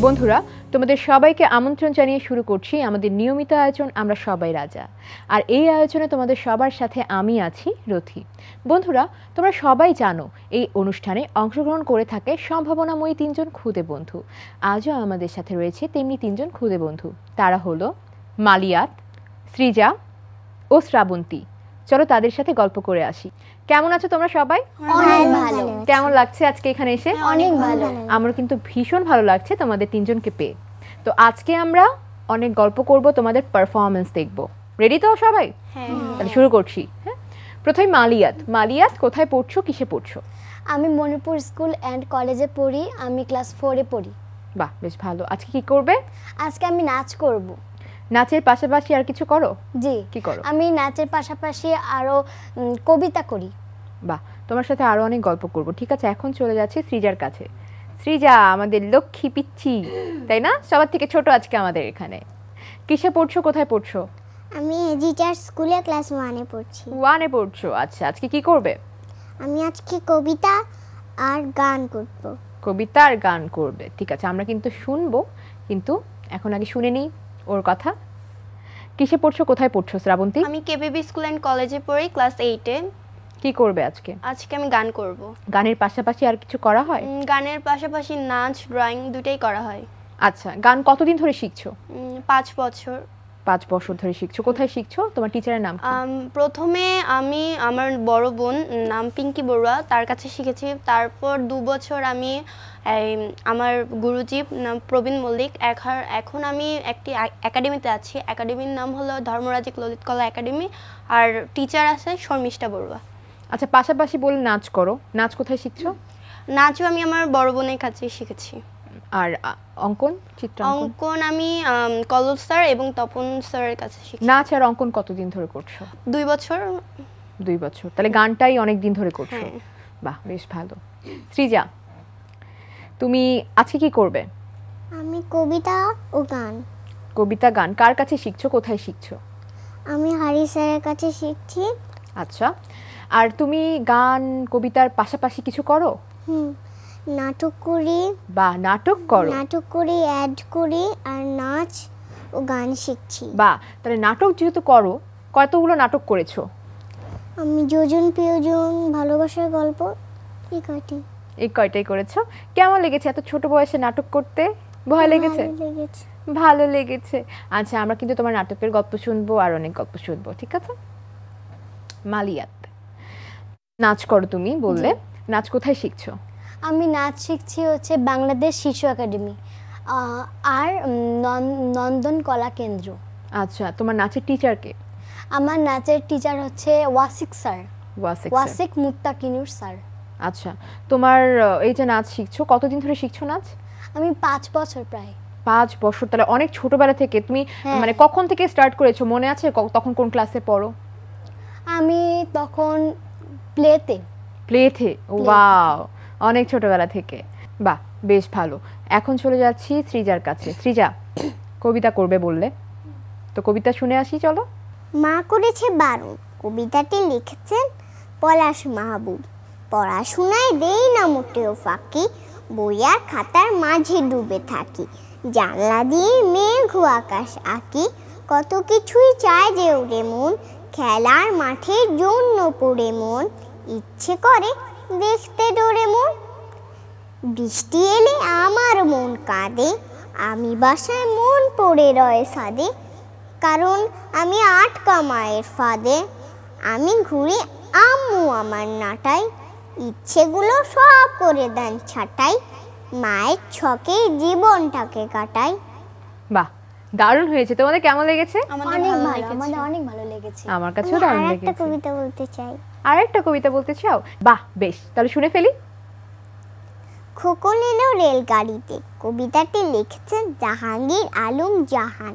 বন্ধুরা, তোমাদের সবাইকে আমন্ত্রণ জানিয়ে শুরু করছি আমাদের নিয়মিত আয়োজন আমরা সবাই রাজা। আর এই আয়োজনে তোমাদের সবার সাথে আমি আছি রথি। বন্ধুরা, তোমরা সবাই জানো এই অনুষ্ঠানে অংশগ্রহণ করে থাকে সম্ভাবনাময়ী তিনজন খুদে বন্ধু। আজও আমাদের সাথে রয়েছে তেমনি তিনজন খুদে বন্ধু। তারা হলো মালিয়াত, সৃজা ও শ্রাবন্তী। চলো তাদের সাথে গল্প করে আসি। কেমন আছো তোমরা সবাই? অনেক ভালো। কেমন লাগছে আজকে এখানে এসে? অনেক ভালো। আমার কিন্তু ভীষণ ভালো লাগছে তোমাদের তিনজনকে পেয়ে। তো আজকে আমরা অনেক গল্প করব, তোমাদের পারফরমেন্স দেখব। রেডি তো সবাই? হ্যাঁ। তাহলে শুরু করছি। হ্যাঁ, প্রথমে মালিয়াত কোথায় পড়ছো, কিসে পড়ছো? আমি মণিপুর স্কুল অ্যান্ড কলেজে পড়ি। আমি ক্লাস 4 এ পড়ি। বাহ, বেশ ভালো। আজকে কি করবে? আজকে আমি নাচ করব। নাচের পাশাপাশি আর কিছু করো? জি। কি করো? আমি নাচের পাশাপাশি আরো কবিতা করি। বাহ, তোমার সাথে আরো অনেক গল্প করব। ঠিক আছে, এখন চলে যাচ্ছি সৃজার কাছে। সৃজা আমাদের লক্ষ্মী পিচ্ছি, তাই না? সবার থেকে ছোট আজকে আমাদের এখানে। কিসে পড়ছো, কোথায় পড়ছো? আমি এজিটার স্কুলে ক্লাস 1 এ পড়ছি। 1 এ পড়ছো। আচ্ছা, আজকে কি করবে? আমি আজকে কবিতা আর গান করব। কবিতা আর গান করবে। ঠিক আছে, আমরা কিন্তু শুনবো, কিন্তু এখন আগে শুনে নিই ওর কথা। কিসে পড়ছো, কোথায় পড়ছো শ্রাবন্তী? আমি কেবিবি স্কুল এন্ড কলেজে পড়ি, ক্লাস 8 এ। কি করবে আজকে? আজকে আমি গান করব। গানের পাশাপাশি আর কিছু করা হয়? গানের পাশাপাশি নাচ, ড্রয়িং দুটেই করা হয়। আচ্ছা, গান কতদিন ধরে শিখছো? 5 বছর। 5 বছর ধরে শিখছো। কোথায় শিখছো? তোমার টিচারের নাম কি? প্রথমে আমি আমার বড় বোন নাম পিঙ্কি বড়ুয়া, তার কাছে শিখেছি। তারপর 2 বছর আমি আমার গুরুজি নাম প্রবীণ মল্লিক। এখন আমি একটি একাডেমিতে আছি। একাডেমির নাম হলো ধর্মরাজিক ললিত কলা একাডেমি। আর টিচার আছে শর্মিষ্ঠা বড়ুয়া। আচ্ছা, পাশাপাশি বলে নাচ করো। নাচ কোথায় শিখছো? নাচও আমি আমার বড় বোনের কাছে শিখেছি। আর অঙ্কন, অঙ্কন আমি কলল স্যার এবং তপন স্যারের কাছে শিখেছি। নাচ আর অঙ্কন কতদিন ধরে করছো? 2 বছর। 2 বছর। তাহলে গানটাই অনেক দিন ধরে করছো। হ্যাঁ। বাহ, বেশ ভালো। সৃজা, তুমি আজকে কি করবে? আমি কবিতা ও গান। কবিতা গান কার কাছে শিখছো, কোথায় শিখছো? আমি হারি স্যারের কাছে শিখছি। আচ্ছা, আর তুমি গান কবিতার পাশাপাশি কিছু করো? নাটক করি। বা নাটক করো? নাটক করি, অ্যাড করি আর নাচ ও গান শিখছি। বা তাহলে নাটক যেহেতু করো, কতগুলো নাটক করেছো? আমি যোজন প্রিয়জন, ভালোবাসার গল্প, এই কয়টাই করেছো। কেমন লেগেছে এত ছোট বয়সে নাটক করতে? ভয় লেগেছে? ভালো লেগেছে। আচ্ছা, আমরা কিন্তু তোমার নাটকের গল্প শুনবো আর অনেক গল্প শুনবো, ঠিক আছে? মালিয়াত, নাচ করো তুমি বললে, নাচ কোথায় শিখছো? আমি নাচ শিখছি হচ্ছে বাংলাদেশ শিশু একাডেমি আর নন্দন কলা কেন্দ্র। আচ্ছা, তোমার নাচের টিচার কে? আমার নাচের টিচার হচ্ছে ওয়াসিক স্যার, ওয়াসিক মুত্তাকিনুর স্যার। আচ্ছা, তোমার এই যে নাচ শিখছো, কতদিন ধরে শিখছো নাচ? আমি 5 বছর প্রায়। 5 বছর। তাহলে অনেক ছোটবেলা থেকে তুমি মানে কখন থেকে স্টার্ট করেছো, মনে আছে? তখন কোন ক্লাসে পড়ো? আমি তখন প্লেতে। ওয়াও, অনেক ছোটবেলা থেকে। বাহ, বেশ ভালো। এখন চলে যাচ্ছি সৃজার কাছে। সৃজা, কবিতা করবে বললে, তো কবিতা শুনে আসি চলো। মা করেছে বারণ, কবিতাটি লিখেছেন পলাশ মাহবুব। পড়াশোনায় দেই না মোটেও ফাঁকি, বই আর খাতার মাঝে ডুবে থাকি। জানলা দিয়ে মেঘ আকাশ আঁকি, কত কিছুই চায় যে ওরে মন। খেলার মাঠে জন্য পড়ে মন, ইচ্ছে করে দেখতে ডোরে মন। বৃষ্টি এলে আমার মন কাঁদে, আমি বাসায় মন পড়ে রয়ে সাদে। কারণ আমি আটকা মায়ের ফাঁদে, আমি ঘুরি আম্মু আমার নাটাই। ইচ্ছেগুলো সব করে দেন ছাটাই, মায়ের ছকে জীবনটাকে কাটাই। বাহ, দারুণ হয়েছে। তোমাদের কেমন লেগেছে? আমাদের অনেক ভালো লেগেছে। আমার কাছেও দারুণ লেগেছে। আরেকটা কবিতা বলতে চাই। আরেকটা কবিতা বলতে চাও? বাহ, বেশ, তাহলে শুনে ফেলি। খোকন এলো রেলগাড়িতে, কবিতাটি লিখেছেন জাহাঙ্গীর আলম জাহান।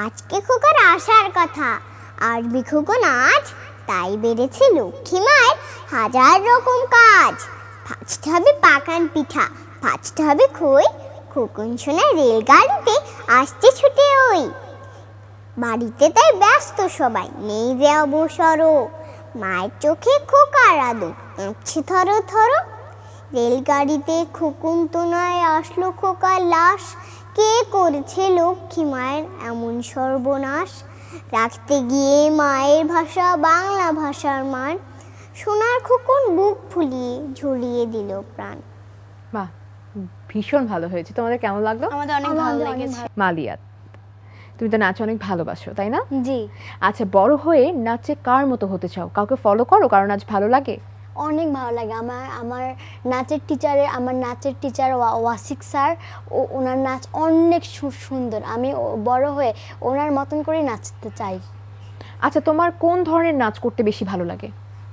আজকে খোকার আসার কথা, আসবি খোকন আজ, তাই বেড়েছে লক্ষ্মী মায়ের 1000 রকম কাজ। ভাজতে হবে পাকান পিঠা, ভাজতে হবে খই, খোকন শোনায় রেলগাড়িতে আসতে ছুটে ওই। বাড়িতে তাই ব্যস্ত সবাই, নেই যে অবসরও, মায়ের চোখে খোকার আদর কাঁপছে থরো থরো। রেলগাড়িতে খোকন তো নয়, আসলো খোকার লাশ। কে করেছে লক্ষ্মী মায়ের এমন সর্বনাশ? রাখতে গিয়ে মায়ের ভাষা বাংলা ভাষার মান, সোনার খোকন বুক ফুলিয়ে ঝরিয়ে দিল প্রাণ। বাহ, ভীষণ ভালো হয়েছে। তোমাদের কেমন লাগলো? আমাদের অনেক ভালো লেগেছে। মালিয়াত, তুমি তো নাচ অনেক ভালোবাসো, তাই না? জি। আচ্ছা, বড় হয়ে নাচে কার মতো হতে চাও? কাউকে ফলো করো, কারো নাচ ভালো লাগে? অনেক ভালো লাগে আমার নাচের টিচার ওয়াসিক স্যার, ওনার নাচ অনেক সুন্দর। আমি বড় হয়ে ওনার মতন করে নাচতে চাই। আচ্ছা, তোমার কোন ধরনের নাচ করতে বেশি ভালো লাগে?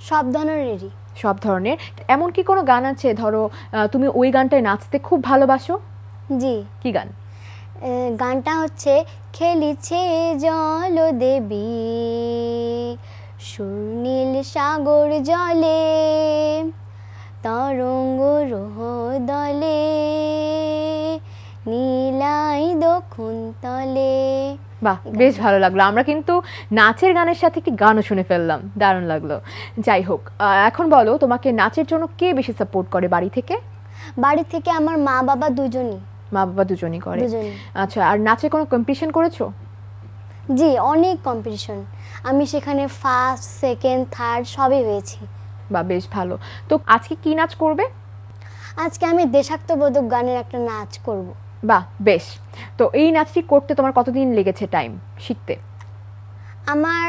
সব ধরনেরই। সব ধরনের। এমন কি কোনো গান আছে ধরো তুমি ওই গানটায় নাচতে খুব ভালোবাসো? জি। কি গান? গানটা হচ্ছে খেলিছে জল দেবী সুনীল সাগর জলে, তরঙ্গ রোহ দলে, নীলাই দক্ষুণ তলে। বাহ, বেশ ভালো লাগলো। আমরা কিন্তু নাচের গানের সাথে কি গানও শুনে ফেললাম, দারুণ লাগলো। যাই হোক, এখন বলো তোমাকে নাচের জন্য কে বেশি সাপোর্ট করে বাড়ি থেকে? বাড়ি থেকে আমার মা বাবা দুজনই। মা বাবা দুজনই করে? দুজনই। আচ্ছা, আর নাচে কোনো কম্পিটিশন করেছো? জি, অনেক কম্পিটিশন। আমি সেখানে ফার্স্ট, সেকেন্ড, থার্ড সবই হয়েছি। বাহ, বেশ ভালো। তো আজকে কি নাচ করবে? আজকে আমি দেশাত্মবোধক গানের একটা নাচ করব। বাহ, বেশ। তো এই নাচটি করতে তোমার কতদিন লেগেছে টাইম শিখতে? আমার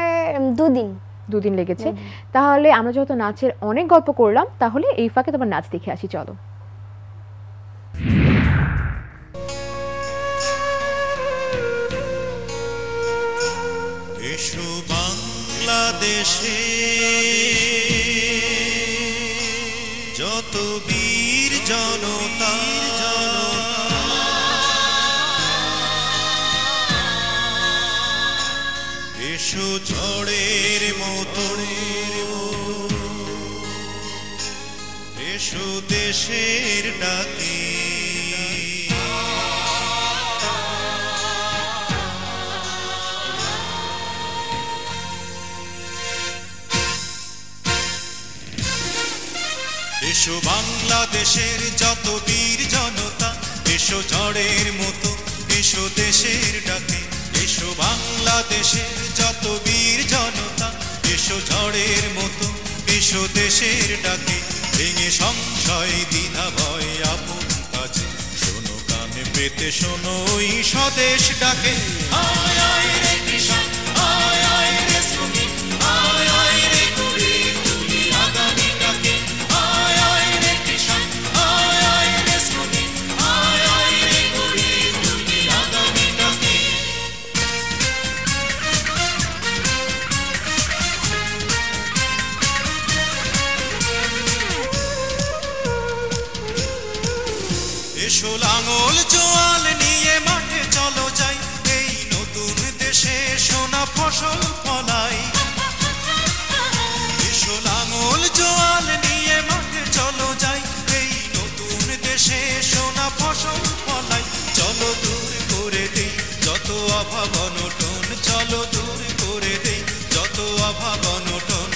2 দিন। 2 দিন লেগেছে। তাহলে আমরা যেহেতু নাচের অনেক গল্প করলাম, তাহলে এই ফাঁকে তোমার নাচ দেখে আসি, চলো। এসো বাংলাদেশে যত বীর জনতা, এসো ঝড়ের মতো, এসো দেশের ডাকে, এসো বাংলাদেশের যত বীর জনতা, এসো ঝড়ের মতো, এসো দেশের ডাকে। এসো বাংলাদেশের যত বীর জনতা, এসো ঝড়ের মতো, এসো দেশের ডাকে। ভেঙে সংশয় দ্বিধা ভয় আপন কাছে, শোনো কানে পেতে শোনো ওই স্বদেশ ডাকে। আয় আয় রে কিষান, আয় আয় রে শ্রমিক, আয় আয় রে কুড়ি তুলি আগামী ডাকে। আয় আয় রে কিষান, আয় আয় রে শ্রমিক, আয় আয় রে কুড়ি তুলি আগামী ডাকে। এসো লাঙল জোয়াল নিয়ে মাঠে চলো যাই, এই নতুন দেশে সোনা ফসল ফলাই। এসো লাঙল জোয়াল নিয়ে মাঠে চলো যাই, এই নতুন দেশে সোনা ফসল ফলাই। চলো দূর করে দেই যত অভাব অনটন, চলো দূর করে দেই যত অভাব অনটন।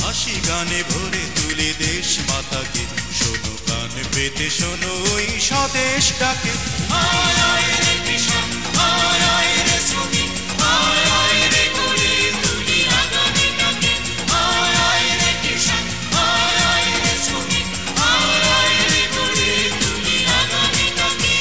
হাসি গানে ভরে তুলে দেশ মাতাকে, শোনো কান পেতে শোনো ওই স্বদেশ ডাকে। আয় আয় রে কিষান, আয় আয় রে শ্রমিক, আয় আয় রে করে তুলি আগামী ডাকে। আয় আয় রে কিষান, আয় আয় রে শ্রমিক, আয় আয় রে করে তুলি আগামী ডাকে।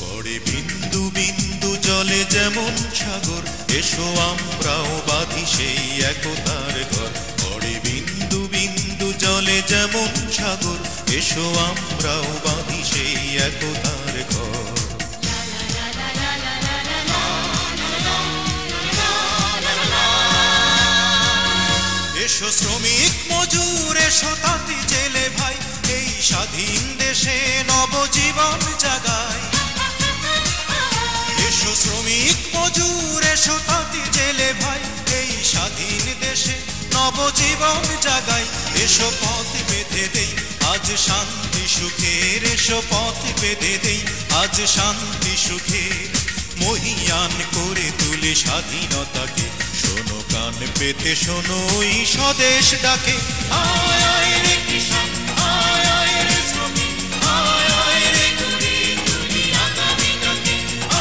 পড়ে বিন্দু বিন্দু জলে যেমন সাগর, এসো আমরাও বাঁধি সেই একতার ঘর। পড়ে বিন্দু বিন্দু জলে যেমন সাগর, এসো আমরাও বাঁধি সেই একতার ঘর। এসো শ্রমিক মজুর, এসো তাঁতি জেলে ভাই, এই স্বাধীন দেশে নবজীবন জাগায়। এসো শ্রমিক মজুর, এসো তাঁতি জেলে ভাই, এই স্বাধীন দেশে নবজীবন জাগাই। এসো পথ বেঁধে দেই আজ শান্তি সুখের, এসো পথ বেঁধে দেই আজ শান্তি সুখের। স্বাধীনতাকে। শোনো কান পেতে শোনো এই স্বদেশ ডাকে। আয় আয় রে কিষাণ, আয় আয় রে শ্রমিক, আয় আয় রে গড়ে তুলি আগামীটাকে।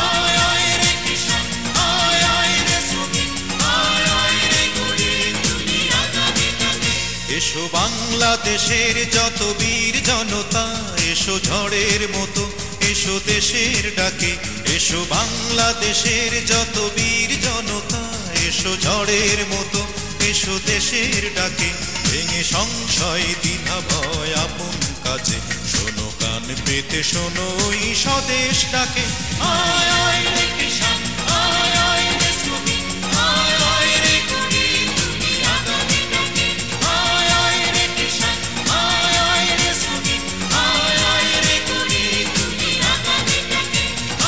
আয় আয় রে কিষাণ, আয় আয় রে শ্রমিক, আয় আয় রে গড়ে তুলি আগামীটাকে। এসো বাংলাদেশের যত বীর জনতা, এসো ঝড়ের মতো, এসো দেশের ডাকে। এসো বাংলাদেশের যত বীর জনতা, এসো ঝড়ের মতো, এসো দেশের ডাকে। ভেঙে সংশয় দ্বিধা ভয় আপন কাছে, শোনো কান পেতে শোনো এই স্বদেশ ডাকে। আয় আয় রে কিষাণ, আয় আয় রে শ্রমিক, আয় আয় রে গড়ে তুলি আগামীটাকে। আয় আয় রে কিষাণ, আয় আয় রে শ্রমিক, আয় আয় রে গড়ে তুলি আগামীটাকে।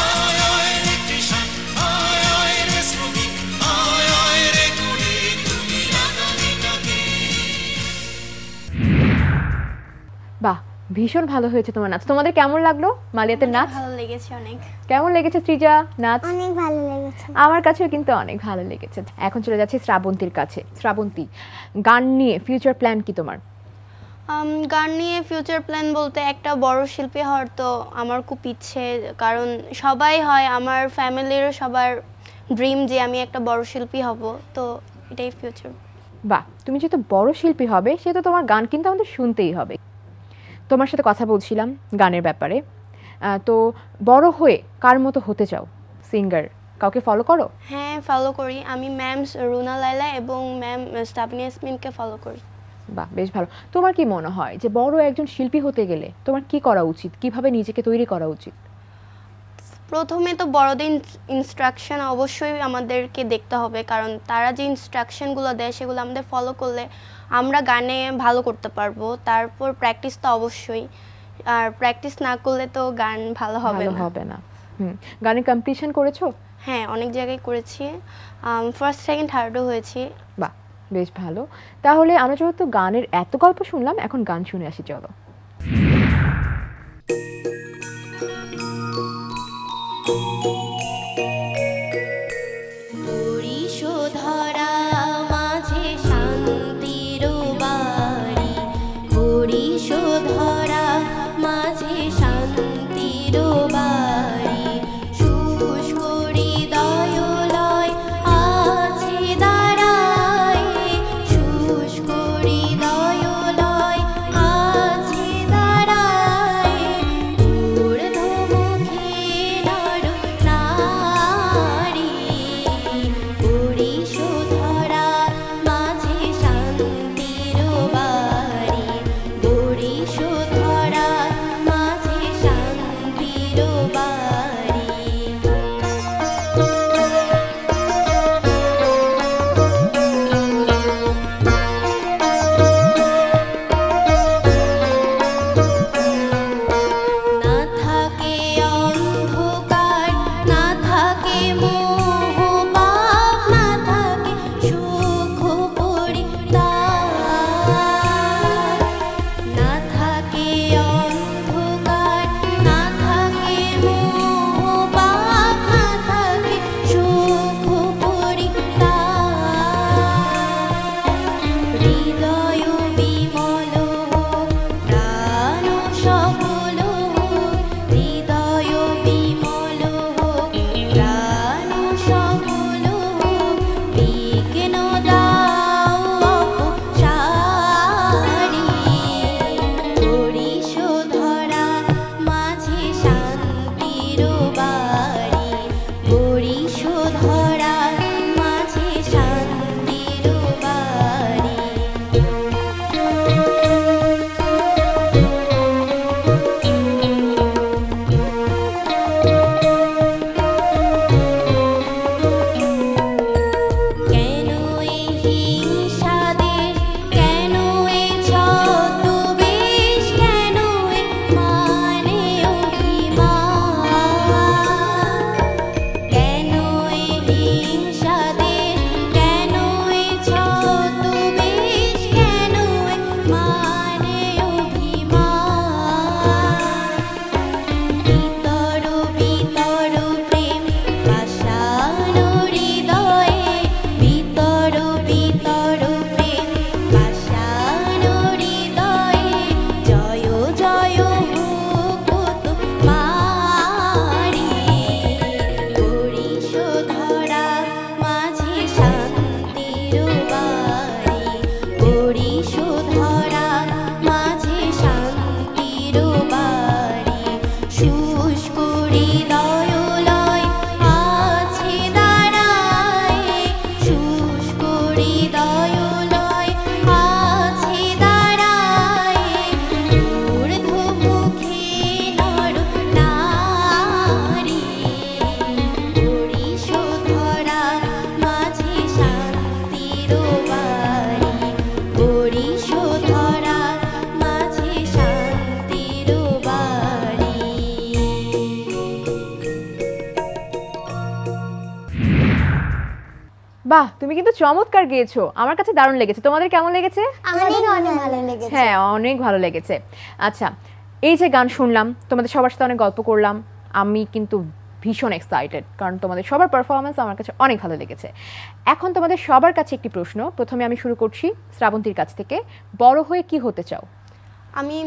আয় আয় রে কিষাণ, আয় আয় রে শ্রমিক, আয় আয় রে গড়ে তুলি আগামীটাকে। বাহ, ভীষণ ভালো হয়েছে তোমার নাচ। তোমাদের কেমন লাগলো মালিয়াতের নাচ? ভালো লেগেছে অনেক। কেমন লেগেছে সৃজা নাচ? অনেক ভালো লেগেছে। আমার কাছেও কিন্তু অনেক ভালো লেগেছে। এখন চলে যাচ্ছি শ্রাবন্তীর কাছে। শ্রাবন্তী, গান নিয়ে ফিউচার প্ল্যান কি তোমার? গান নিয়ে ফিউচার প্ল্যান বলতে একটা বড় শিল্পী হওয়ার তো আমার খুব ইচ্ছে, কারণ সবাই হয়, আমার ফ্যামিলিরও সবার ড্রিম যে আমি একটা বড় শিল্পী হব, তো এটাই ফিউচার। বাহ, তুমি যেহেতু বড় শিল্পী হবে সেহেতু তোমার গান কিন্তু আমাদের শুনতেই হবে। তোমার সাথে কথা বলছিলাম গানের ব্যাপারে। তো বড় হয়ে কার মতো হতে চাও? সিঙ্গার কাউকে ফলো করো? হ্যাঁ, ফলো করি। আমি ম্যাম রুনা লাইলা এবং ম্যাম স্টাবনি ইয়াসমিনকে ফলো করি। বাহ, বেশ ভালো। তোমার কি মনে হয় যে বড় একজন শিল্পী হতে গেলে তোমার কি করা উচিত, কিভাবে নিজেকে তৈরি করা উচিত? প্রথমে তো বড়দের ইনস্ট্রাকশন অবশ্যই আমাদেরকে দেখতে হবে, কারণ তারা যে ইনস্ট্রাকশনগুলো দেয় সেগুলো আমাদের ফলো করলে আমরা গানে ভালো করতে পারবো। তারপর প্র্যাকটিস তো অবশ্যই, আর প্র্যাকটিস না করলে তো গান ভালো হবে না। গানের কম্পিটিশন করেছো? হ্যাঁ, অনেক জায়গায় করেছি, ফার্স্ট সেকেন্ড থার্ডও হয়েছি। বাহ, বেশ ভালো। তাহলে আমরা যেহেতু গানের এত গল্প শুনলাম, এখন গান শুনে আসি চলো। বাহ, তুমি কিন্তু চমৎকার গেয়েছো, আমার কাছে দারুণ লেগেছে। তোমাদের কেমন লেগেছে? আমাদের অনেক ভালো লেগেছে। হ্যাঁ, অনেক ভালো লেগেছে। আচ্ছা, এই যে গান শুনলাম, তোমাদের সবার সাথে অনেক গল্প করলাম, আমি কিন্তু ভীষণ এক্সাইটেড, কারণ তোমাদের সবার পারফরমেন্স আমার কাছে অনেক ভালো লেগেছে। এখন তোমাদের সবার কাছে একটি প্রশ্ন, প্রথমে আমি শুরু করছি শ্রাবন্তীর কাছ থেকে। বড় হয়ে কি হতে চাও? আমি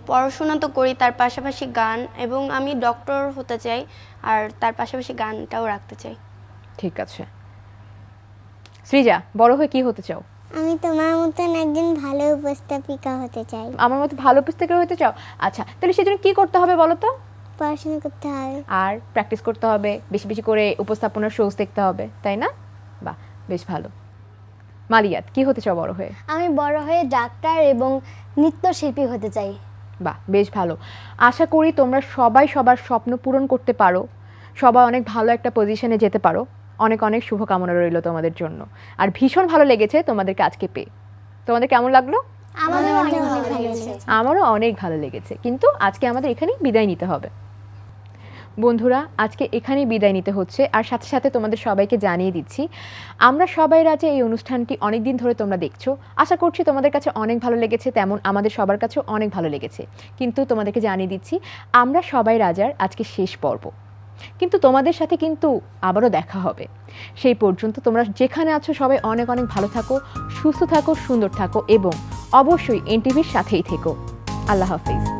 পড়াশোনা তো করি, তার পাশাপাশি গান, এবং আমি ডক্টর হতে চাই, আর তার পাশাপাশি গানটাও রাখতে চাই। ঠিক আছে। সৃজা, বড় হয়ে কি হতে চাও? আমি তোমার মতন একজন ভালো উপস্থাপিকা হতে চাই। আমার মতো ভালো পুস্তকের হতে চাও? আচ্ছা, তাহলে সেজন্য কি করতে হবে বলো তো? পড়াশোনা করতে হবে আর প্র্যাকটিস করতে হবে, বেশি বেশি করে উপস্থাপনার শোজ দেখতে হবে, তাই না? বাহ, বেশ ভালো। মালিয়াত, কি হতে চাও বড় হয়ে? আমি বড় হয়ে ডাক্তার এবং নৃত্যশিল্পী হতে চাই। বাহ, বেশ ভালো। আশা করি তোমরা সবাই সবার স্বপ্ন পূরণ করতে পারো, সবাই অনেক ভালো একটা পজিশনে যেতে পারো। অনেক অনেক শুভকামনা রইল তোমাদের জন্য। আর ভীষণ ভালো লেগেছে তোমাদেরকে আজকে পেয়ে। তোমাদের কেমন লাগলো? আমাদের অনেক ভালো লেগেছে। আমারও অনেক ভালো লেগেছে, কিন্তু আজকে আমাদের এখানেই বিদায় নিতে হবে। বন্ধুরা, আজকে এখানেই বিদায় নিতে হচ্ছে। আর সাথে সাথে তোমাদের সবাইকে জানিয়ে দিচ্ছি, আমরা সবাই রাজে এই অনুষ্ঠানটি অনেক দিন ধরে তোমরা দেখছো। আশা করছি তোমাদের কাছে অনেক ভালো লেগেছে, তেমন আমাদের সবার কাছেও অনেক ভালো লেগেছে। কিন্তু তোমাদেরকে জানিয়ে দিচ্ছি, আমরা সবাই রাজার আজকে শেষ পর্ব, কিন্তু তোমাদের সাথে কিন্তু আবারও দেখা হবে। সেই পর্যন্ত তোমরা যেখানে আছো সবাই অনেক অনেক ভালো থাকো, সুস্থ থাকো, সুন্দর থাকো এবং অবশ্যই এনটিভির সাথেই থেকো। আল্লাহ হাফিজ।